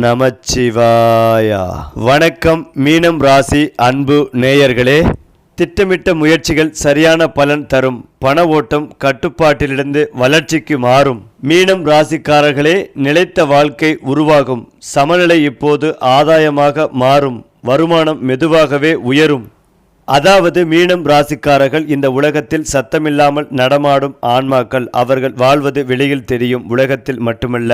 நமச்சிவாயா. வணக்கம் மீனம் ராசி அன்பு நேயர்களே. திட்டமிட்ட முயற்சிகள் சரியான பலன் தரும். பண ஓட்டம் கட்டுப்பாட்டிலிருந்து வளர்ச்சிக்கு மாறும். மீனம் ராசிக்காரர்களே, நிலைத்த வாழ்க்கை உருவாகும். சமநிலை இப்போது ஆதாயமாக மாறும். வருமானம் மெதுவாகவே உயரும். அதாவது மீனம் ராசிக்காரர்கள் இந்த உலகத்தில் சத்தமில்லாமல் நடமாடும் ஆன்மாக்கள். அவர்கள் வாழ்வது வெளியில் தெரியும் உலகத்தில் மட்டுமல்ல,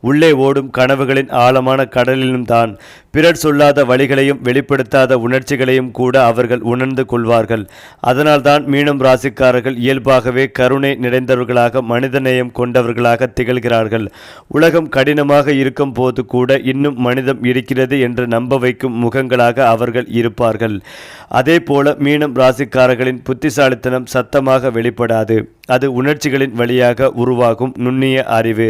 உள்ளே ஓடும் கனவுகளின் ஆழமான கடலிலும் தான். பிறர் சொல்லாத வழிகளையும் வெளிப்படுத்தாத உணர்ச்சிகளையும் கூட அவர்கள் உணர்ந்து கொள்வார்கள். அதனால்தான் மீனம் ராசிக்காரர்கள் இயல்பாகவே கருணை நிறைந்தவர்களாக, மனிதநேயம் கொண்டவர்களாக திகழ்கிறார்கள். உலகம் கடினமாக இருக்கும் போது கூட இன்னும் மனிதம் இருக்கிறது என்று நம்ப வைக்கும் முகங்களாக அவர்கள் இருப்பார்கள். அதே போல மீனம் ராசிக்காரர்களின் புத்திசாலித்தனம் சத்தமாக வெளிப்படாது. அது உணர்ச்சிகளின் வழியாக உருவாகும் நுண்ணிய அறிவு.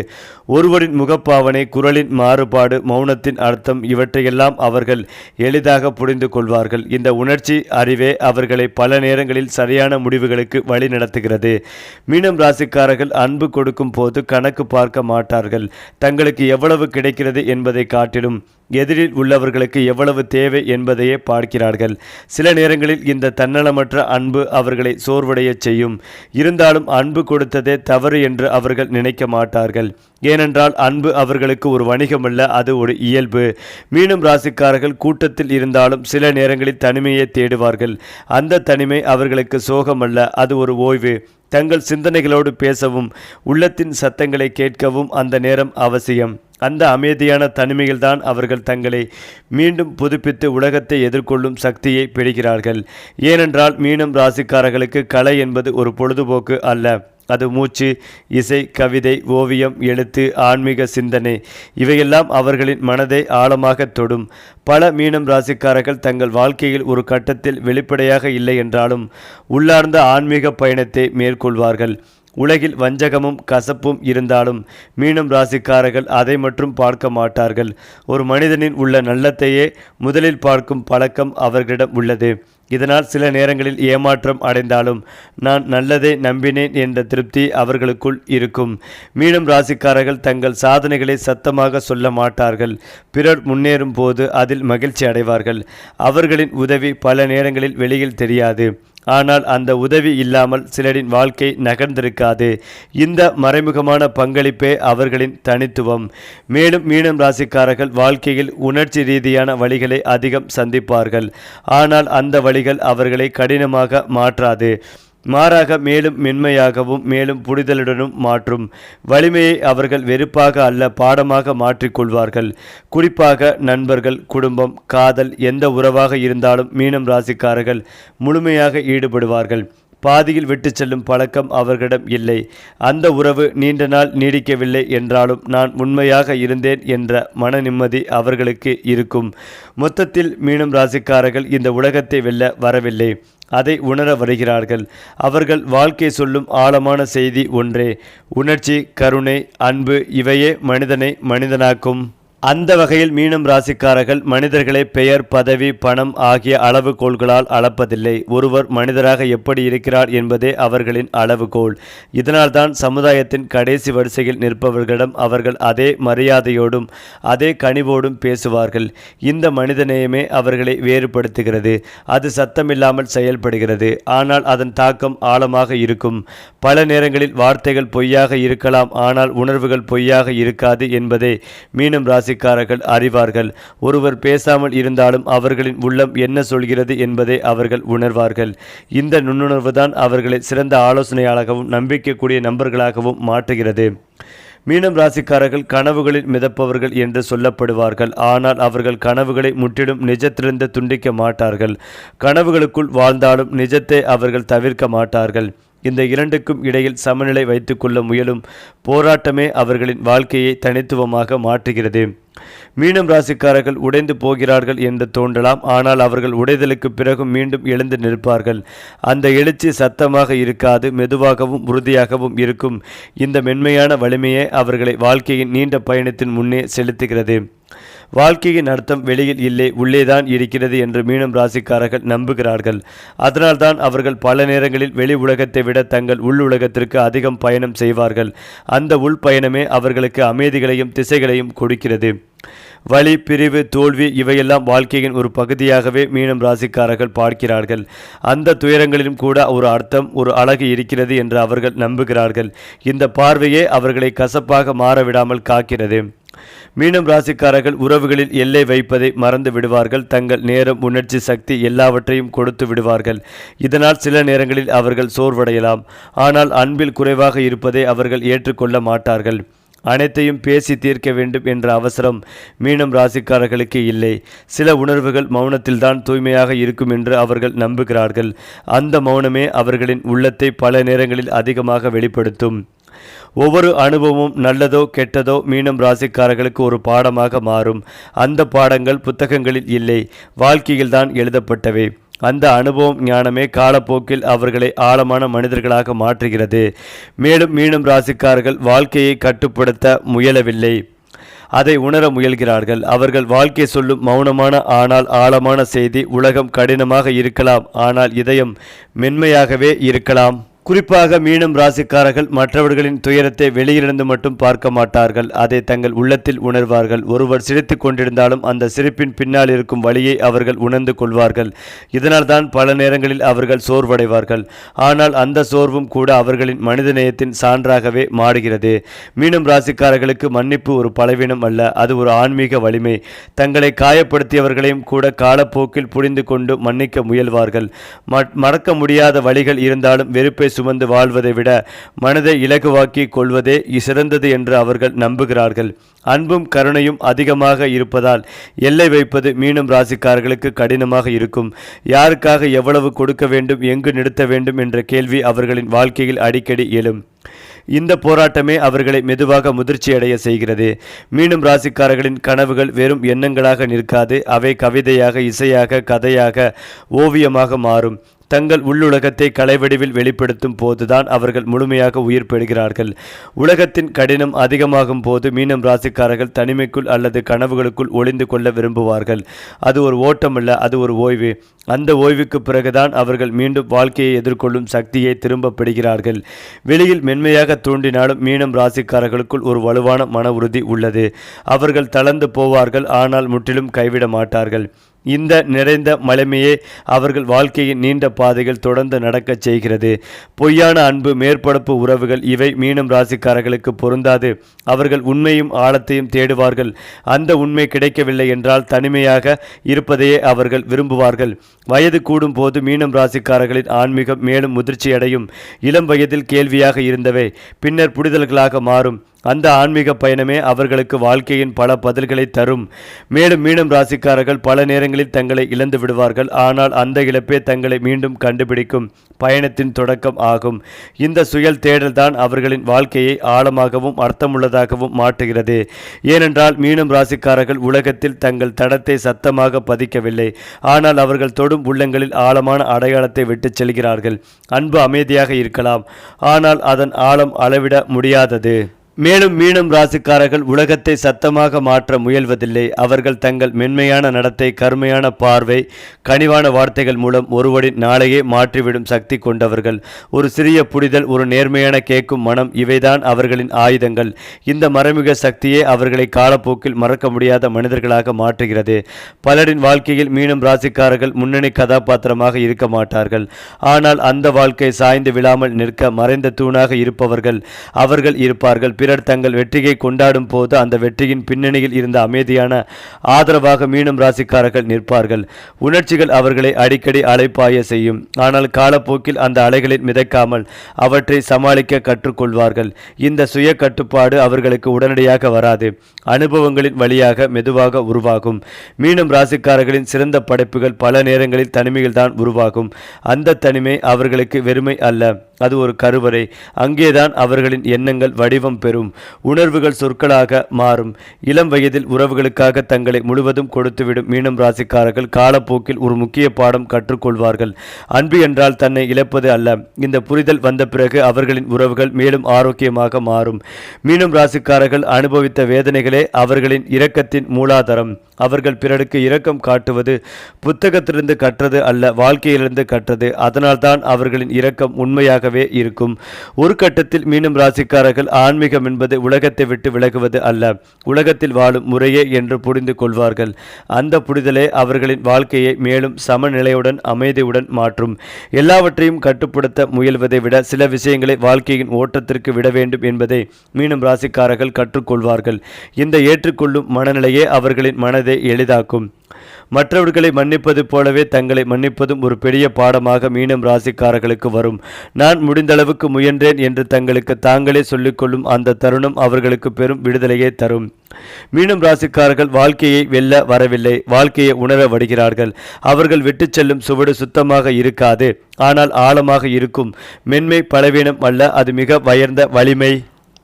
ஒருவரின் முகப்பாவனை, குரலின் மாறுபாடு, மௌனத்தின் அர்த்தம், இவற்றையெல்லாம் அவர்கள் எளிதாக புரிந்து கொள்வார்கள். இந்த உணர்ச்சி அறிவே அவர்களை பல நேரங்களில் சரியான முடிவுகளுக்கு வழி நடத்துகிறது. மீனம் ராசிக்காரர்கள் அன்பு கொடுக்கும் போது கணக்கு பார்க்க மாட்டார்கள். தங்களுக்கு எவ்வளவு கிடைக்கிறது என்பதை காட்டிலும் எதிரில் உள்ளவர்களுக்கு எவ்வளவு தேவை என்பதையே பார்க்கிறார்கள். சில நேரங்களில் இந்த தன்னலமற்ற அன்பு அவர்களை சோர்வடைய செய்யும். இருந்தாலும் அன்பு கொடுத்ததே தவறு என்று அவர்கள் நினைக்க மாட்டார்கள். ஏனென்றால் அன்பு அவர்களுக்கு ஒரு வணிகமல்ல, அது ஒரு இயல்பு. மீனம் ராசிக்காரர்கள் கூட்டத்தில் இருந்தாலும் சில நேரங்களில் தனிமையை தேடுவார்கள். அந்த தனிமை அவர்களுக்கு சோகமல்ல, அது ஒரு ஓய்வு. தங்கள் சிந்தனைகளோடு பேசவும், உள்ளத்தின் சத்தங்களை கேட்கவும் அந்த நேரம் அவசியம். அந்த அமைதியான தனிமையில்தான் அவர்கள் தங்களை மீண்டும் புதுப்பித்து உலகத்தை எதிர்கொள்ளும் சக்தியை பெறுகிறார்கள். ஏனென்றால் மீனம் ராசிக்காரர்களுக்கு கலை என்பது ஒரு பொழுதுபோக்கு அல்ல. அது மூச்சு, இசை, கவிதை, ஓவியம், எழுத்து, ஆன்மீக சிந்தனை, இவையெல்லாம் அவர்களின் மனதை ஆழமாக தொடும். பல மீனம் ராசிக்காரர்கள் தங்கள் வாழ்க்கையில் ஒரு கட்டத்தில் வெளிப்படையாக இல்லை என்றாலும் உள்ளார்ந்த ஆன்மீக பயணத்தை மேற்கொள்வார்கள். உலகில் வஞ்சகமும் கசப்பும் இருந்தாலும் மீனம் ராசிக்காரர்கள் அதை மட்டும் பார்க்க மாட்டார்கள். ஒரு மனிதனின் உள்ள நல்லத்தையே முதலில் பார்க்கும் பழக்கம் அவர்களிடம் உள்ளது. இதனால் சில நேரங்களில் ஏமாற்றம் அடைந்தாலும் நான் நல்லதை நம்பினேன் என்ற திருப்தி அவர்களுக்குள் இருக்கும். மீனம் ராசிக்காரர்கள் தங்கள் சாதனைகளை சத்தமாக சொல்ல மாட்டார்கள். பிறர் முன்னேறும் போது அதில் மகிழ்ச்சி அடைவார்கள். அவர்களின் உதவி பல நேரங்களில் வெளியில் தெரியாது. ஆனால் அந்த உதவி இல்லாமல் சிலரின் வாழ்க்கை நகர்ந்திருக்காது. இந்த மறைமுகமான பங்களிப்பே அவர்களின் தனித்துவம். மேலும் மீனம் ராசிக்காரர்கள் வாழ்க்கையில் உணர்ச்சி ரீதியான வழிகளை அதிகம் சந்திப்பார்கள். ஆனால் அந்த வழிகள் அவர்களை கடினமாக மாற்றாது. மாறாக மேலும் மென்மையாகவும் மேலும் புரிதலுடனும் மாற்றும். வலிமையை அவர்கள் வெறுப்பாக அல்ல, பாடமாக மாற்றிக்கொள்வார்கள். குறிப்பாக நண்பர்கள், குடும்பம், காதல், எந்த உறவாக இருந்தாலும் மீனம் ராசிக்காரர்கள் முழுமையாக ஈடுபடுவார்கள். பாதியில் விட்டு செல்லும் பழக்கம் அவர்களிடம் இல்லை. அந்த உறவு நீண்ட நாள் நீடிக்கவில்லை என்றாலும் நான் உண்மையாக இருந்தேன் என்ற மன நிம்மதி அவர்களுக்கு இருக்கும். மொத்தத்தில் மீனம் ராசிக்காரர்கள் இந்த உலகத்தை வெல்ல வரவில்லை, அதை உணர வருகிறார்கள். அவர்கள் வாழ்க்கை சொல்லும் ஆழமான செய்தி ஒன்றே: உணர்ச்சி, கருணை, அன்பு, இவையே மனிதனை மனிதனாக்கும். அந்த வகையில் மீனம் ராசிக்காரர்கள் மனிதர்களை பெயர், பதவி, பணம் ஆகிய அளவுகோல்களால் அளப்பதில்லை. ஒருவர் மனிதராக எப்படி இருக்கிறார் என்பதே அவர்களின் அளவுகோல். இதனால்தான் சமுதாயத்தின் கடைசி வரிசையில் நிற்பவர்களிடம் அவர்கள் அதே மரியாதையோடும் அதே கனிவோடும் பேசுவார்கள். இந்த மனிதநேயமே அவர்களை வேறுபடுத்துகிறது. அது சத்தமில்லாமல் செயல்படுகிறது, ஆனால் அதன் தாக்கம் ஆழமாக இருக்கும். பல நேரங்களில் வார்த்தைகள் பொய்யாக இருக்கலாம், ஆனால் உணர்வுகள் பொய்யாக இருக்காது என்பதை மீனம் ராசி அறிவார்கள். ஒருவர் பேசாமல் இருந்தாலும் அவர்களின் உள்ளம் என்ன சொல்கிறது என்பதை அவர்கள் உணர்வார்கள். இந்த நுண்ணுணர்வுதான் அவர்களை சிறந்த ஆலோசனையாளராகவும் நம்பிக்கைக்குரிய நண்பர்களாகவும் மாற்றுகிறது. மீனம் ராசிக்காரர்கள் கனவுகளில் மிதப்பவர்கள் என்று சொல்லப்படுவார்கள். ஆனால் அவர்கள் கனவுகளை முற்றிலும் நிஜத்திலிருந்து துண்டிக்க மாட்டார்கள். கனவுகளுக்குள் வாழ்ந்தாலும் நிஜத்தை அவர்கள் தவிர்க்க மாட்டார்கள். இந்த இரண்டுக்கும் இடையில் சமநிலை வைத்துக்கொள்ள முயலும் போராட்டமே அவர்களின் வாழ்க்கையை தனித்துவமாக மாற்றுகிறது. மீனம் ராசிக்காரர்கள் உடைந்து போகிறார்கள் என்று தோன்றலாம், ஆனால் அவர்கள் உடைதலுக்கு பிறகு மீண்டும் எழுந்து நிற்பார்கள். அந்த எழுச்சி சத்தமாக இருக்காது, மெதுவாகவும் உறுதியாகவும் இருக்கும். இந்த மென்மையான வலிமையே அவர்களை வாழ்க்கையின் நீண்ட பயணத்தின் முன்னே செலுத்துகிறது. வாழ்க்கையின் அர்த்தம் வெளியில் இல்லை, உள்ளேதான் இருக்கிறது என்று மீனம் ராசிக்காரர்கள் நம்புகிறார்கள். அதனால்தான் அவர்கள் பல நேரங்களில் வெளி உலகத்தை விட தங்கள் உள் உலகத்திற்கு அதிகம் பயணம் செய்வார்கள். அந்த உள் பயணமே அவர்களுக்கு அமைதிகளையும் திசைகளையும் கொடுக்கிறது. வலி, பிரிவு, தோல்வி இவையெல்லாம் வாழ்க்கையின் ஒரு பகுதியாகவே மீனம் ராசிக்காரர்கள் பார்க்கிறார்கள். அந்த துயரங்களிலும் கூட ஒரு அர்த்தம், ஒரு அழகு இருக்கிறது என்று அவர்கள் நம்புகிறார்கள். இந்த பார்வையே அவர்களை கசப்பாக மாறவிடாமல் காக்கிறது. மீனம் ராசிக்காரர்கள் உறவுகளில் எல்லை வைப்பதை மறந்து விடுவார்கள். தங்கள் நேரம், உணர்ச்சி, சக்தி எல்லாவற்றையும் கொடுத்து விடுவார்கள். இதனால் சில நேரங்களில் அவர்கள் சோர்வடையலாம். ஆனால் அன்பில் குறைவாக இருப்பதை அவர்கள் ஏற்றுக்கொள்ள மாட்டார்கள். அனைத்தையும் பேசி தீர்க்க வேண்டும் என்ற அவசரம் மீனம் ராசிக்காரர்களுக்கு இல்லை. சில உணர்வுகள் மௌனத்தில்தான் தூய்மையாக இருக்கும் என்று அவர்கள் நம்புகிறார்கள். அந்த மௌனமே அவர்களின் உள்ளத்தை பல நேரங்களில் அதிகமாக வெளிப்படுத்தும். ஒவ்வொரு அனுபவமும் நல்லதோ கெட்டதோ மீனம் ராசிக்காரர்களுக்கு ஒரு பாடமாக மாறும். அந்த பாடங்கள் புத்தகங்களில் இல்லை, வாழ்க்கையில்தான் எழுதப்பட்டவை. அந்த அனுபவம், ஞானமே காலப்போக்கில் அவர்களை ஆழமான மனிதர்களாக மாற்றுகிறது. மேலும் மீனம் ராசிக்காரர்கள் வாழ்க்கையை கட்டுப்படுத்த முயலவில்லை, அதை உணர முயல்கிறார்கள். அவர்கள் வாழ்க்கை சொல்லும் மௌனமான ஆனால் ஆழமான செய்தி: உலகம் கடினமாக இருக்கலாம், ஆனால் இதயம் மென்மையாகவே இருக்கலாம். குறிப்பாக மீனம் ராசிக்காரர்கள் மற்றவர்களின் துயரத்தை வெளியிலிருந்து மட்டும் பார்க்க மாட்டார்கள், அதை தங்கள் உள்ளத்தில் உணர்வார்கள். ஒருவர் சிரித்து கொண்டிருந்தாலும் அந்த சிரிப்பின் பின்னால் இருக்கும் வழியை அவர்கள் உணர்ந்து கொள்வார்கள். இதனால் தான் பல நேரங்களில் அவர்கள் சோர்வடைவார்கள். ஆனால் அந்த சோர்வும் கூட அவர்களின் மனிதநேயத்தின் சான்றாகவே மாறுகிறது. மீனம் ராசிக்காரர்களுக்கு மன்னிப்பு ஒரு பலவீனம் அல்ல, அது ஒரு ஆன்மீக வலிமை. தங்களை காயப்படுத்தியவர்களையும் கூட காலப்போக்கில் புரிந்து கொண்டு மன்னிக்க முயல்வார்கள். மறக்க முடியாத வழிகள் இருந்தாலும் வெறுப்பை சுமந்து வாழ்வதை விட மனதை இலகுவாக்கி கொள்வதே சிறந்தது என்று அவர்கள் நம்புகிறார்கள். அன்பும் கருணையும் அதிகமாக இருப்பதால் எல்லை வைப்பது மீனம் ராசிக்காரர்களுக்கு கடினமாக இருக்கும். யாருக்காக எவ்வளவு கொடுக்க வேண்டும், எங்கு நிறுத்த வேண்டும் என்ற கேள்வி அவர்களின் வாழ்க்கையில் அடிக்கடி எழும். இந்த போராட்டமே அவர்களை மெதுவாக முதிர்ச்சியடைய செய்கிறது. மீனம் ராசிக்காரர்களின் கனவுகள் வெறும் எண்ணங்களாக நிற்காது, அவை கவிதையாக, இசையாக, கதையாக, ஓவியமாக மாறும். தங்கள் உள்ளுலகத்தை கலைவடிவில் வெளிப்படுத்தும் போதுதான் அவர்கள் முழுமையாக உயிர் பெறுகிறார்கள். உலகத்தின் கடினம் அதிகமாகும் போது மீனம் ராசிக்காரர்கள் தனிமைக்குள் அல்லது கனவுகளுக்குள் ஒளிந்து கொள்ள விரும்புவார்கள். அது ஒரு ஓட்டமல்ல, அது ஒரு ஓய்வு. அந்த ஓய்வுக்கு பிறகுதான் அவர்கள் மீண்டும் வாழ்க்கையை எதிர்கொள்ளும் சக்தியை திரும்ப பெறுகிறார்கள். வெளியில் மென்மையாக தோன்றினாலும் மீனம் ராசிக்காரர்களுக்குள் ஒரு வலுவான மன உறுதி உள்ளது. அவர்கள் தளர்ந்து போவார்கள், ஆனால் முற்றிலும் கைவிட மாட்டார்கள். இந்த நிறைந்த மலைமையே அவர்கள் வாழ்க்கையின் நீண்ட பாதைகள் தொடர்ந்து நடக்கச் செய்கிறது. பொய்யான அன்பு, மேற்படப்பு உறவுகள் இவை மீனம் ராசிக்காரர்களுக்கு பொருந்தாது. அவர்கள் உண்மையும் ஆழத்தையும் தேடுவார்கள். அந்த உண்மை கிடைக்கவில்லை என்றால் தனிமையாக இருப்பதையே அவர்கள் விரும்புவார்கள். வயது கூடும் போது மீனம் ராசிக்காரர்களின் ஆன்மீகம் மேலும் முதிர்ச்சியடையும். இளம் வயதில் கேள்வியாக இருந்தவை பின்னர் புரிதல்களாக மாறும். அந்த ஆன்மீக பயணமே அவர்களுக்கு வாழ்க்கையின் பல பதில்களை தரும். மேலும் மீனம் ராசிக்காரர்கள் பல நேரங்களில் தங்களை இழந்து விடுவார்கள், ஆனால் அந்த இழப்பே தங்களை மீண்டும் கண்டுபிடிக்கும் பயணத்தின் தொடக்கம் ஆகும். இந்த சுயல் தேடல் தான் அவர்களின் வாழ்க்கையை ஆழமாகவும் அர்த்தமுள்ளதாகவும் மாற்றுகிறது. ஏனென்றால் மீனம் ராசிக்காரர்கள் உலகத்தில் தங்கள் தடத்தை சத்தமாக பதிக்கவில்லை, ஆனால் அவர்கள் தொடும் உள்ளங்களில் ஆழமான அடையாளத்தை விட்டுச் செல்கிறார்கள். அன்பு அமைதியாக இருக்கலாம், ஆனால் அதன் ஆழம் அளவிட முடியாதது. மேலும் மீனம் ராசிக்காரர்கள் உலகத்தை சத்தமாக மாற்ற முயல்வதில்லை. அவர்கள் தங்கள் மென்மையான நடத்தை, கருமையான பார்வை, கனிவான வார்த்தைகள் மூலம் ஒருவரின் நாளையே மாற்றிவிடும் சக்தி கொண்டவர்கள். ஒரு சிறிய புரிதல், ஒரு நேர்மையான கேட்கும் மனம், இவைதான் அவர்களின் ஆயுதங்கள். இந்த மறைமுக சக்தியே அவர்களை காலப்போக்கில் மறக்க முடியாத மனிதர்களாக மாற்றுகிறது. பலரின் வாழ்க்கையில் மீனம் ராசிக்காரர்கள் முன்னணி கதாபாத்திரமாக இருக்க மாட்டார்கள், ஆனால் அந்த வாழ்க்கை சாய்ந்து விழாமல் நிற்க மறைந்த தூணாக இருப்பவர்கள் அவர்கள் இருப்பார்கள். பிறர் தங்கள் வெற்றியை கொண்டாடும் போது அந்த வெற்றியின் பின்னணியில் இருந்த அமைதியான ஆதரவாக மீனம் ராசிக்காரர்கள் நிற்பார்கள். உணர்ச்சிகள் அவர்களை அடிக்கடி அலைப்பாய செய்யும், ஆனால் காலப்போக்கில் அந்த அலைகளில் மிதக்காமல் அவற்றை சமாளிக்க கற்றுக்கொள்வார்கள். இந்த சுய கட்டுப்பாடு அவர்களுக்கு உடனடியாக வராது, அனுபவங்களின் வழியாக மெதுவாக உருவாகும். மீனம் ராசிக்காரர்களின் சிறந்த படைப்புகள் பல நேரங்களில் தனிமையில் தான் உருவாகும். அந்த தனிமை அவர்களுக்கு வெறுமை அல்ல, அது ஒரு கருவறை. அங்கேதான் அவர்களின் எண்ணங்கள் வடிவம் பெறும், உணர்வுகள் சொற்களாக மாறும். இளம் வயதில் உறவுகளுக்காக தங்களை முழுவதும் கொடுத்துவிடும் மீனம் ராசிக்காரர்கள் காலப்போக்கில் ஒரு முக்கிய பாடம் கற்றுக்கொள்வார்கள். அன்பு என்றால் தன்னை இழப்பது அல்ல. இந்த புரிதல் வந்த பிறகு அவர்களின் உறவுகள் மேலும் ஆரோக்கியமாக மாறும். மீனம் ராசிக்காரர்கள் அனுபவித்த வேதனைகளே அவர்களின் இரக்கத்தின் மூலாதாரம். அவர்கள் பிறருக்கு இரக்கம் காட்டுவது புத்தகத்திலிருந்து கற்றது அல்ல, வாழ்க்கையிலிருந்து கற்றது. அதனால்தான் அவர்களின் இரக்கம் உண்மையாக பயனுள்ளதாகவே இருக்கும். ஒரு கட்டத்தில் மீனம் ராசிக்காரர்கள் ஆன்மீகம் என்பது உலகத்தை விட்டு விலகுவது அல்ல, உலகத்தில் வாழும் முறையே என்று புரிந்து கொள்வார்கள். அந்த புரிதலே அவர்களின் வாழ்க்கையை மேலும் சமநிலையுடன் அமைதியுடன் மாற்றும். எல்லாவற்றையும் கட்டுப்படுத்த முயல்வதை விட சில விஷயங்களை வாழ்க்கையின் ஓட்டத்திற்கு விட வேண்டும் என்பதை மீனம் ராசிக்காரர்கள் கற்றுக்கொள்வார்கள். இந்த ஏற்றுக்கொள்ளும் மனநிலையே அவர்களின் மனதை எளிதாக்கும். மற்றவர்களை மன்னிப்பது போலவே தங்களை மன்னிப்பதும் ஒரு பெரிய பாடமாக மீனம் ராசிக்காரர்களுக்கு வரும். நான் முடிந்தளவுக்கு முயன்றேன் என்று தங்களுக்கு தாங்களே சொல்லிக்கொள்ளும் அந்த தருணம் அவர்களுக்கு பெரும் விடுதலையை தரும். மீனம் ராசிக்காரர்கள் வாழ்க்கையை வெல்ல வரவில்லை, வாழ்க்கையை உணர வருகிறார்கள். அவர்கள் விட்டு செல்லும் சுவடு சுத்தமாக இருக்காது, ஆனால் ஆழமாக இருக்கும். மென்மை பலவீனம் அல்ல, அது மிக உயர்ந்த வலிமை.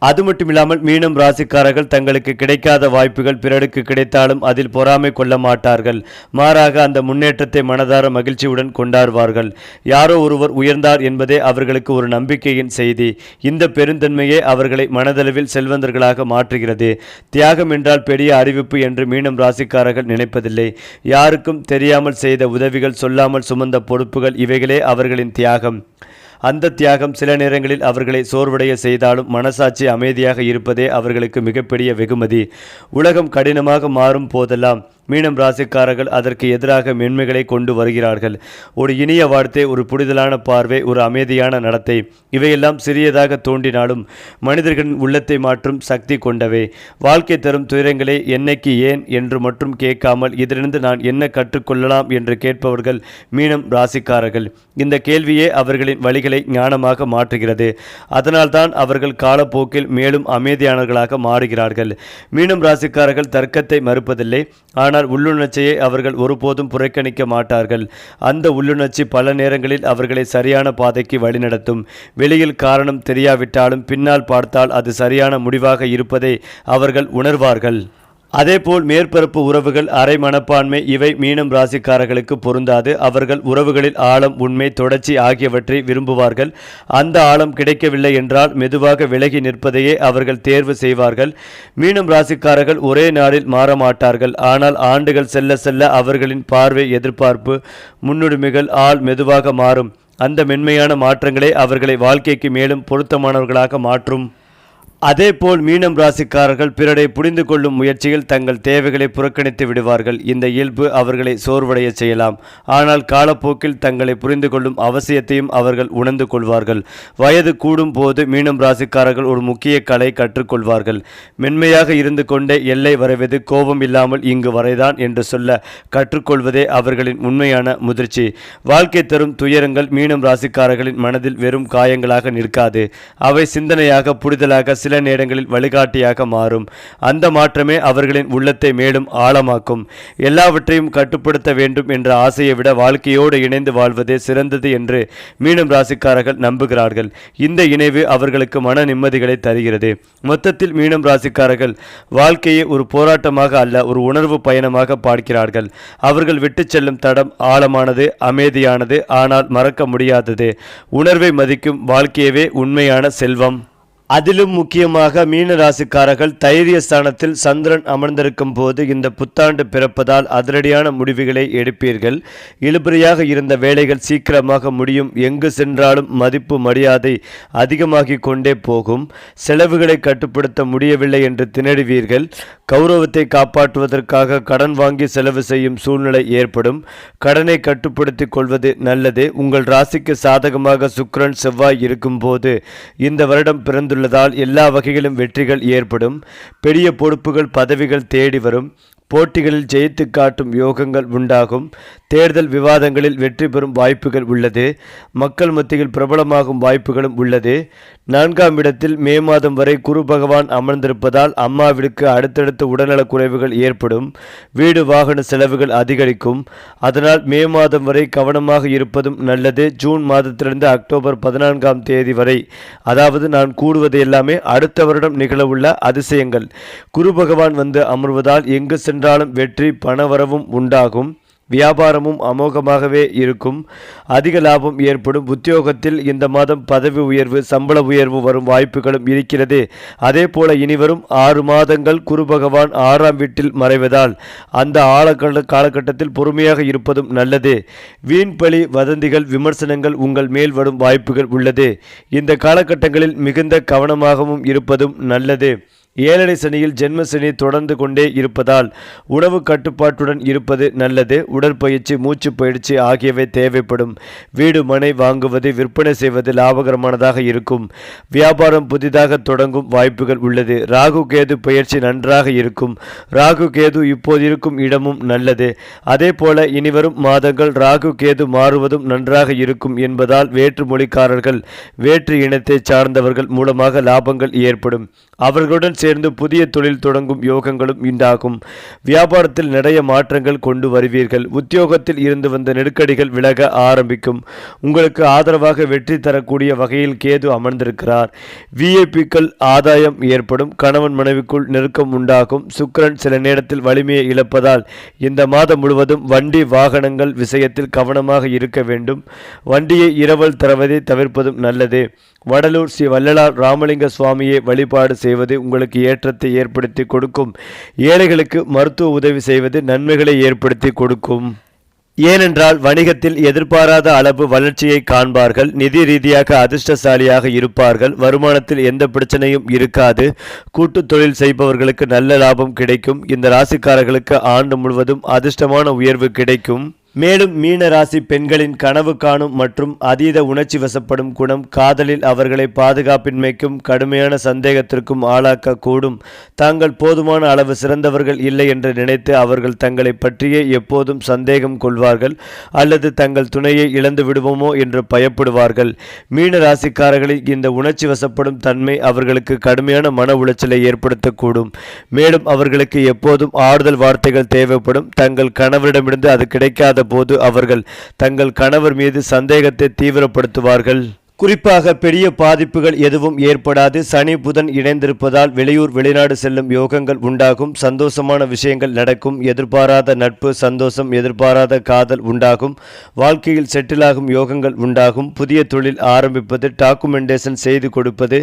அது மட்டுமில்லாமல் மீனம் ராசிக்காரர்கள் தங்களுக்கு கிடைக்காத வாய்ப்புகள் பிறருக்கு கிடைத்தாலும் அதில் பொறாமை கொள்ள மாட்டார்கள். மாறாக அந்த முன்னேற்றத்தை மனதார மகிழ்ச்சியுடன் கொண்டாடுவார்கள். யாரோ ஒருவர் உயர்ந்தார் என்பதே அவர்களுக்கு ஒரு நம்பிக்கையின் செய்தி. இந்த பெருந்தன்மையே அவர்களை மனதளவில் செல்வந்தர்களாக மாற்றுகிறது. தியாகம் என்றால் பெரிய அறிவிப்பு என்று மீனம் ராசிக்காரர்கள் நினைப்பதில்லை. யாருக்கும் தெரியாமல் செய்த உதவிகள், சொல்லாமல் சுமந்த பொறுப்புகள், இவைகளே அவர்களின் தியாகம். அந்த தியாகம் சில நேரங்களில் அவர்களை சோர்வடைய செய்தாலும் மனசாட்சி அமைதியாக இருப்பதே அவர்களுக்கு மிகப்பெரிய வெகுமதி. உலகம் கடினமாக மாறும் போதெல்லாம் மீனம் ராசிக்காரர்கள் அதற்கு எதிராக மென்மைகளை கொண்டு வருகிறார்கள். ஒரு இனிய வார்த்தை, ஒரு புரிதலான பார்வை, ஒரு அமைதியான நடத்தை, இவையெல்லாம் சிறியதாக தோன்றினாலும் மனிதர்களின் உள்ளத்தை மாற்றும் சக்தி கொண்டவை. வாழ்க்கை தரும் துயரங்களை என்னைக்கு ஏன் என்று மட்டும் கேட்காமல் இதிலிருந்து நான் என்ன கற்றுக்கொள்ளலாம் என்று கேட்பவர்கள் மீனம் ராசிக்காரர்கள். இந்த கேள்வியே அவர்களின் வழிகளை ஞானமாக மாற்றுகிறது. அதனால்தான் அவர்கள் காலப்போக்கில் மேலும் அமைதியானவர்களாக மாறுகிறார்கள். மீனம் ராசிக்காரர்கள் தர்க்கத்தை மறுப்பதில்லை, ஆனால் உள்ளுணர்ச்சியை அவர்கள் ஒருபோதும் புறக்கணிக்க மாட்டார்கள். அந்த உள்ளுணர்ச்சி பல நேரங்களில் அவர்களை சரியான பாதைக்கு வழிநடத்தும். வெளியில் காரணம் தெரியாவிட்டாலும் பின்னால் பார்த்தால் அது சரியான முடிவாக இருப்பதை அவர்கள் உணர்வார்கள். அதேபோல் மேற்பரப்பு உறவுகள், அரை மனப்பான்மை, இவை மீனம் ராசிக்காரர்களுக்கு பொருந்தாது. அவர்கள் உறவுகளில் ஆழம், உண்மை, தொடர்ச்சி ஆகியவற்றை விரும்புவார்கள். அந்த ஆழம் கிடைக்கவில்லை என்றால் மெதுவாக விலகி நிற்பதையே அவர்கள் தேர்வு செய்வார்கள். மீனம் ராசிக்காரர்கள் ஒரே நாளில் மாறமாட்டார்கள், ஆனால் ஆண்டுகள் செல்ல செல்ல அவர்களின் பார்வை, எதிர்பார்ப்பு, முன்னுரிமைகள் மெதுவாக மாறும். அந்த மென்மையான மாற்றங்களே அவர்களை வாழ்க்கைக்கு மேலும் பொருத்தமானவர்களாக மாற்றும். அதேபோல் மீனம் ராசிக்காரர்கள் பிறரை புரிந்து கொள்ளும் முயற்சியில் தங்கள் தேவைகளை புறக்கணித்து விடுவார்கள். இந்த இயல்பு அவர்களை சோர்வடைய செய்யலாம், ஆனால் காலப்போக்கில் தங்களை புரிந்து கொள்ளும் அவசியத்தையும் அவர்கள் உணர்ந்து கொள்வார்கள். வயது கூடும் போது மீனம் ராசிக்காரர்கள் ஒரு முக்கிய கலை கற்றுக்கொள்வார்கள். மென்மையாக இருந்து கொண்டே எல்லை வரைவது, கோபம் இல்லாமல் இங்கு வரைதான் என்று சொல்ல கற்றுக்கொள்வதே அவர்களின் உண்மையான முதிர்ச்சி. வாழ்க்கை தரும் துயரங்கள் மீனம் ராசிக்காரர்களின் மனதில் வெறும் காயங்களாக நிற்காது. அவை சிந்தனையாக, புரிதலாக, சில நேரங்களில் வழிகாட்டியாக மாறும். அந்த மாற்றமே அவர்களின் உள்ளத்தை மேலும் ஆழமாக்கும். எல்லாவற்றையும் கட்டுப்படுத்த வேண்டும் என்ற ஆசையை விட வாழ்க்கையோடு இணைந்து வாழ்வதே சிறந்தது என்று மீனம் ராசிக்காரர்கள் நம்புகிறார்கள். இந்த இணைவு அவர்களுக்கு மன நிம்மதிகளை தருகிறது. மொத்தத்தில் மீனம் ராசிக்காரர்கள் வாழ்க்கையை ஒரு போராட்டமாக அல்ல, ஒரு உணர்வு பயணமாக பார்க்கிறார்கள். அவர்கள் விட்டு செல்லும் தடம் ஆழமானது, அமைதியானது, ஆனால் மறக்க முடியாதது. உணர்வை மதிக்கும் வாழ்க்கையவே உண்மையான செல்வம். அதிலும் முக்கியமாக மீன ராசிக்காரர்கள் தைரிய ஸ்தானத்தில் சந்திரன் அமர்ந்திருக்கும் போது இந்த புத்தாண்டு பிறப்பதால் அதிரடியான முடிவுகளை எடுப்பீர்கள். இழுபறியாக இருந்த வேலைகள் சீக்கிரமாக முடியும். எங்கு சென்றாலும் மதிப்பு, மரியாதை அதிகமாகி கொண்டே போகும். செலவுகளை கட்டுப்படுத்த முடியவில்லை என்று திணறுவீர்கள். கௌரவத்தை காப்பாற்றுவதற்காக கடன் வாங்கி செலவு செய்யும் சூழ்நிலை ஏற்படும். கடனை கட்டுப்படுத்தி கொள்வது நல்லது. உங்கள் ராசிக்கு சாதகமாக சுக்கிரன், செவ்வாய் இருக்கும் போது இந்த வருடம் பிறந்துள்ள எல்லா வகையிலும் வெற்றிகள் ஏற்படும். பெரிய பொறுப்புகள், பதவிகள் தேடி வரும். போட்டிகளில் ஜெயித்து காட்டும் யோகங்கள் உண்டாகும். தேர்தல் விவாதங்களில் வெற்றி பெறும் வாய்ப்புகள் உள்ளது. மக்கள் மத்தியில் பிரபலமாகும் வாய்ப்புகளும் உள்ளது. 4ஆம் இடத்தில் மே மாதம் வரை குரு பகவான் அமர்ந்திருப்பதால் அம்மாவிற்கு அடுத்தடுத்த உடல்நலக் குறைவுகள் ஏற்படும். வீடு வாகன செலவுகள் அதிகரிக்கும். அதனால் மே மாதம் வரை கவனமாக இருப்பதும் நல்லது. ஜூன் மாதத்திலிருந்து அக்டோபர் 14ஆம் தேதி வரை, அதாவது நான் கூடுவது எல்லாமே அடுத்த வருடம் நிகழவுள்ள அதிசயங்கள். குரு பகவான் வந்து அமர்வதால் எங்கு சென்றாலும் வெற்றி, பணவரவும் உண்டாகும். வியாபாரமும் அமோகமாகவே இருக்கும். அதிக லாபம் ஏற்படும். உத்தியோகத்தில் இந்த மாதம் பதவி உயர்வு, சம்பள உயர்வு வரும் வாய்ப்புகளும் இருக்கிறது. அதே போல இனிவரும் 6 மாதங்கள் குரு பகவான் 6ஆம் வீட்டில் மறைவதால் அந்த காலகட்டத்தில் பொறுமையாக இருப்பதும் நல்லது. வீண்பழி, வதந்திகள், விமர்சனங்கள் உங்கள் மேல் வரும் வாய்ப்புகள் உள்ளது. இந்த காலகட்டங்களில் மிகுந்த கவனமாகவும் இருப்பதும் நல்லது. 7 சனியில் ஜென்ம சனி தொடர்ந்து கொண்டே இருப்பதால் உணவு கட்டுப்பாட்டுடன் இருப்பது நல்லது. உடற்பயிற்சி, மூச்சு பயிற்சி ஆகியவை தேவைப்படும். வீடு மனை வாங்குவது, விற்பனை செய்வது லாபகரமானதாக இருக்கும். வியாபாரம் புதிதாக தொடங்கும் வாய்ப்புகள் உள்ளது. ராகு கேது பயிற்சி நன்றாக இருக்கும். ராகு கேது இப்போது இருக்கும் இடமும் நல்லது. அதே போல இனிவரும் மாதங்கள் ராகு கேது மாறுவதும் நன்றாக இருக்கும் என்பதால் வேற்று மொழிக்காரர்கள், வேற்று இனத்தை சார்ந்தவர்கள் மூலமாக லாபங்கள் ஏற்படும். அவர்களுடன் சேர்ந்து புதிய தொழில் தொடங்கும் யோகங்களும் உண்டாகும். வியாபாரத்தில் நிறைய மாற்றங்கள் கொண்டு வருவீர்கள். உத்தியோகத்தில் இருந்து வந்த நெருக்கடிகள் விலக ஆரம்பிக்கும். உங்களுக்கு ஆதரவாக வெற்றி தரக்கூடிய வகையில் கேது அமர்ந்திருக்கிறார். விஐபிக்கள் ஆதாயம் ஏற்படும். கணவன் மனைவிக்குள் நெருக்கம் உண்டாகும். சுக்கிரன் சில நேரத்தில் வலிமையை இழப்பதால் இந்த மாதம் முழுவதும் வண்டி வாகனங்கள் விஷயத்தில் கவனமாக இருக்க வேண்டும். வண்டியை இரவல் தருவதை தவிர்ப்பதும் நல்லது. வடலூர் ஸ்ரீ வள்ளலார் ராமலிங்க சுவாமியை வழிபாடு செய்வது உங்களுக்கு ஏற்றத்தை ஏற்படுத்தி கொடுக்கும். ஏழைகளுக்கு மருத்துவ உதவி செய்வது நன்மைகளை ஏற்படுத்தி கொடுக்கும். ஏனென்றால் வணிகத்தில் எதிர்பாராத அளவு வளர்ச்சியை காண்பார்கள். நிதி ரீதியாக அதிர்ஷ்டசாலியாக இருப்பார்கள். வருமானத்தில் எந்த பிரச்சனையும் இருக்காது. கூட்டு தொழில் செய்பவர்களுக்கு நல்ல லாபம் கிடைக்கும். இந்த ராசிக்காரர்களுக்கு ஆண்டு முழுவதும் அதிர்ஷ்டமான உயர்வு கிடைக்கும். மேலும் மீன ராசி பெண்களின் கனவு காணும் மற்றும் அதீத உணர்ச்சி வசப்படும் குணம் காதலில் அவர்களை பாதுகாப்பின்மைக்கும் கடுமையான சந்தேகத்திற்கும் ஆளாக்க கூடும். தாங்கள் போதுமான அளவு சிறந்தவர்கள் இல்லை என்று நினைத்து அவர்கள் தங்களை பற்றியே எப்போதும் சந்தேகம் கொள்வார்கள் அல்லது தங்கள் துணையை இழந்து விடுவோமோ என்று பயப்படுவார்கள். மீன ராசிக்காரர்களில் இந்த உணர்ச்சி வசப்படும் தன்மை அவர்களுக்கு கடுமையான மன உளைச்சலை ஏற்படுத்தக்கூடும். மேலும் அவர்களுக்கு எப்போதும் ஆறுதல் வார்த்தைகள் தேவைப்படும். தங்கள் கணவரிடமிருந்து அது கிடைக்காத போது அவர்கள் தங்கள் கணவர் மீது சந்தேகத்தை தீவிரப்படுத்துவார்கள். குறிப்பாக பெரிய பாதிப்புகள் எதுவும் ஏற்படாது. சனி புதன் இணைந்திருப்பதால் வெளியூர் வெளிநாடு செல்லும் யோகங்கள் உண்டாகும். சந்தோஷமான விஷயங்கள் நடக்கும். எதிர்பாராத நட்பு, சந்தோஷம், எதிர்பாராத காதல் உண்டாகும். வாழ்க்கையில் செட்டிலாகும் யோகங்கள் உண்டாகும். புதிய தொழில் ஆரம்பிப்பது, டாக்குமெண்டேஷன் செய்து கொடுப்பது,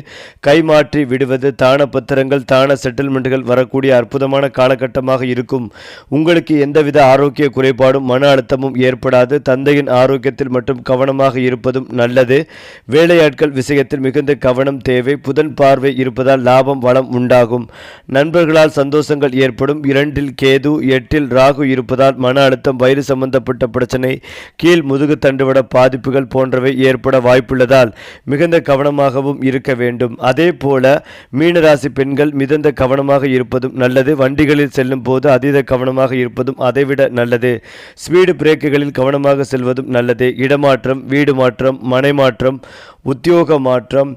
கைமாற்றி விடுவது, தான பத்திரங்கள், தான செட்டில்மெண்ட்டுகள் வரக்கூடிய அற்புதமான காலகட்டமாக இருக்கும். உங்களுக்கு எந்தவித ஆரோக்கிய குறைபாடும் மன அழுத்தமும் ஏற்படாது. தந்தையின் ஆரோக்கியத்தில் மட்டும் கவனமாக இருப்பதும் நல்லது. வேலையாட்கள் விஷயத்தில் மிகுந்த கவனம் தேவை. புதன் பார்வை இருப்பதால் லாபம் வளம் உண்டாகும். நண்பர்களால் சந்தோஷங்கள் ஏற்படும். 2இல் கேது, 8இல் ராகு இருப்பதால் மன அழுத்தம், வயிறு சம்பந்தப்பட்ட பிரச்சனை, கீழ் முதுகு தண்டுவட பாதிப்புகள் போன்றவை ஏற்பட வாய்ப்புள்ளதால் மிகுந்த கவனமாகவும் இருக்க வேண்டும். அதே போல மீனராசி பெண்கள் மிகுந்த கவனமாக இருப்பதும் நல்லது. வண்டிகளில் செல்லும் போது அதீத கவனமாக இருப்பதும் அதைவிட நல்லது. ஸ்பீடு பிரேக்குகளில் கவனமாக செல்வதும் நல்லது. இடமாற்றம், வீடு மாற்றம், மனை மாற்றம், உத்தியோக மாற்றம்,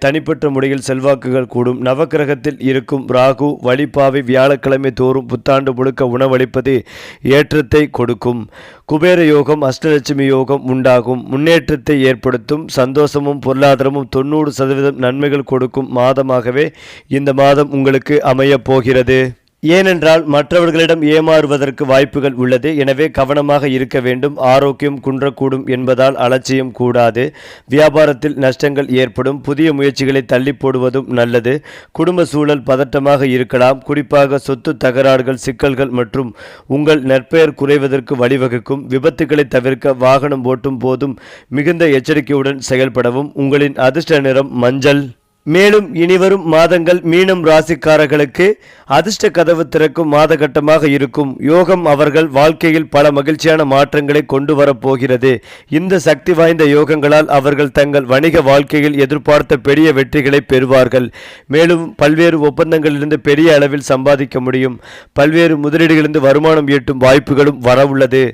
தனிப்பட்ட முறையில் செல்வாக்குகள் கூடும். நவக்கிரகத்தில் இருக்கும் ராகு வழிபாவை வியாழக்கிழமை தோறும் புத்தாண்டு முழுக்க உணவளிப்பது ஏற்றத்தை கொடுக்கும். குபேர யோகம், அஷ்டலட்சுமி யோகம் உண்டாகும். முன்னேற்றத்தை ஏற்படுத்தும். சந்தோஷமும் பொருளாதாரமும் 90% நன்மைகள் கொடுக்கும் மாதமாகவே இந்த மாதம் உங்களுக்கு அமையப் போகிறது. ஏனென்றால் மற்றவர்களிடம் ஏமாறுவதற்கு வாய்ப்புகள் உள்ளது. எனவே கவனமாக இருக்க வேண்டும். ஆரோக்கியம் குன்றக்கூடும் என்பதால் அலட்சியம் கூடாது. வியாபாரத்தில் நஷ்டங்கள் ஏற்படும். புதிய முயற்சிகளை தள்ளி போடுவதும் நல்லது. குடும்ப சூழல் பதட்டமாக இருக்கலாம். குறிப்பாக சொத்து தகராறுகள், சிக்கல்கள் மற்றும் உங்கள் நற்பெயர் குறைவதற்கு வழிவகுக்கும். விபத்துக்களை தவிர்க்க வாகனம் ஓட்டும் போதும் மிகுந்த எச்சரிக்கையுடன் செயல்படவும். உங்களின் அதிர்ஷ்ட நிறம் மஞ்சள். மேலும் இனிவரும் மாதங்கள் மீனம் ராசிக்காரர்களுக்கு அதிர்ஷ்ட கதவு திறக்கும் மாதகட்டமாக இருக்கும். யோகம் அவர்கள் வாழ்க்கையில் பல மகிழ்ச்சியான மாற்றங்களை கொண்டு வரப்போகிறது. இந்த சக்தி வாய்ந்த யோகங்களால் அவர்கள் தங்கள் வணிக வாழ்க்கையில் எதிர்பார்த்த பெரிய வெற்றிகளை பெறுவார்கள். மேலும் பல்வேறு ஒப்பந்தங்களிலிருந்து பெரிய அளவில் சம்பாதிக்க முடியும். பல்வேறு முதலீடுகளிலிருந்து வருமானம் ஈட்டும் வாய்ப்புகளும் வரவுள்ளது.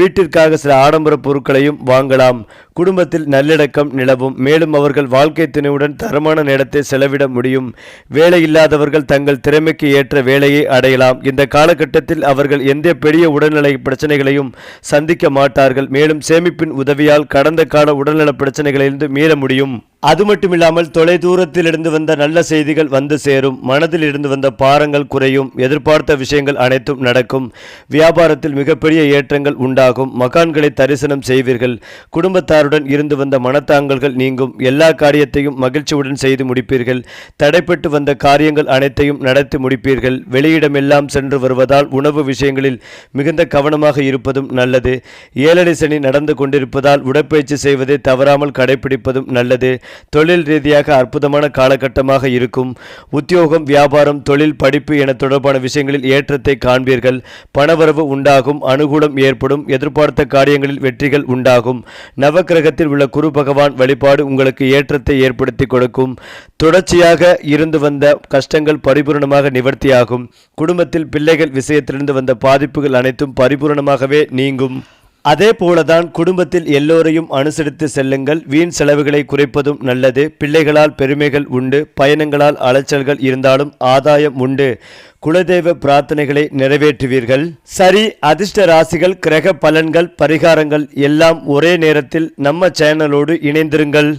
வீட்டிற்காக சில ஆடம்பர பொருட்களையும் வாங்கலாம். குடும்பத்தில் நல்லிணக்கம் நிலவும். மேலும் அவர்கள் வாழ்க்கை துணையுடன் தரமான நேரத்தை செலவிட முடியும். வேலை இல்லாதவர்கள் தங்கள் திறமைக்கு ஏற்ற வேலையை அடையலாம். இந்த காலகட்டத்தில் அவர்கள் எந்த பெரிய உடல்நல பிரச்சனைகளையும் சந்திக்க மாட்டார்கள். மேலும் சேமிப்பின் உதவியால் கடந்த கால உடல்நல பிரச்சனைகளிலிருந்து மீள முடியும். அது மட்டுமில்லாமல் தொலைதூரத்திலிருந்து வந்த நல்ல செய்திகள் வந்து சேரும். மனதில் இருந்து வந்த பாரங்கள் குறையும். எதிர்பார்த்த விஷயங்கள் அனைத்தும் நடக்கும். வியாபாரத்தில் மிகப்பெரிய ஏற்றங்கள் உண்டாகும். மகான்களை தரிசனம் செய்வீர்கள். குடும்பத்தாருடன் இருந்து வந்த மனத்தாங்கல்கள் நீங்கும். எல்லா காரியத்தையும் மகிழ்ச்சியுடன் செய்து முடிப்பீர்கள். தடைப்பட்டு வந்த காரியங்கள் அனைத்தையும் நடத்தி முடிப்பீர்கள். வெளியிடமெல்லாம் சென்று வருவதால் உணவு விஷயங்களில் மிகுந்த கவனமாக இருப்பதும் நல்லது. ஏழரை சனி நடந்து கொண்டிருப்பதால் உடற்பயிற்சி செய்வதை தவறாமல் கடைபிடிப்பதும் நல்லது. தொழில் ரீதியாக அற்புதமான காலகட்டமாக இருக்கும். உத்தியோகம், வியாபாரம், தொழில், படிப்பு என தொடர்பான விஷயங்களில் ஏற்றத்தை காண்பீர்கள். பணவரவு உண்டாகும். அனுகூலம் ஏற்படும். எதிர்பார்த்த காரியங்களில் வெற்றிகள் உண்டாகும். நவக்கிரகத்தில் உள்ள குரு பகவான் வழிபாடு உங்களுக்கு ஏற்றத்தை ஏற்படுத்தி கொடுக்கும். தொடர்ச்சியாக இருந்து வந்த கஷ்டங்கள் பரிபூர்ணமாக நிவர்த்தியாகும். குடும்பத்தில் பிள்ளைகள் விஷயத்திலிருந்து வந்த பாதிப்புகள் அனைத்தும் பரிபூர்ணமாகவே நீங்கும். அதே போலதான் குடும்பத்தில் எல்லோரையும் அனுசரித்து செல்லுங்கள். வீண் செலவுகளை குறைப்பதும் நல்லது. பிள்ளைகளால் பெருமைகள் உண்டு. பயணங்களால் அலைச்சல்கள் இருந்தாலும் ஆதாயம் உண்டு. குலதெய்வ பிரார்த்தனைகளை நிறைவேற்றுவீர்கள். சரி, அதிர்ஷ்ட ராசிகள், கிரக பலன்கள், பரிகாரங்கள் எல்லாம் ஒரே நேரத்தில் நம்ம சேனலோடு இணைந்திருங்கள்.